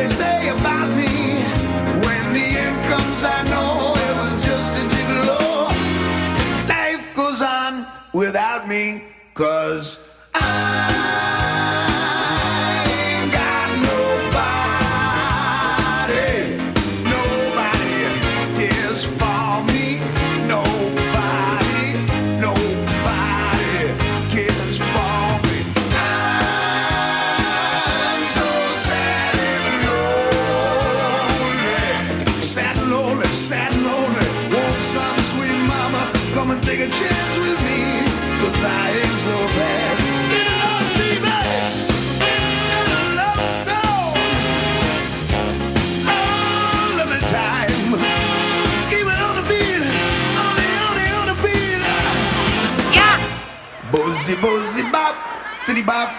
say about me? When the end comes, I know it was just a gigolo. Life goes on without me, 'cause I ain't got nobody. Nobody cares for me. Nobody, nobody cares for me. I'm so sad and lonely. Sad and lonely, sad and lonely. Want some sweet mama come and take a chance with me, 'cause I ain't so bad. Get along, baby. It's a love song. All of the time. Even on the beat. On the beat. Yeah. Buzzy, buzzy, bop. City bop.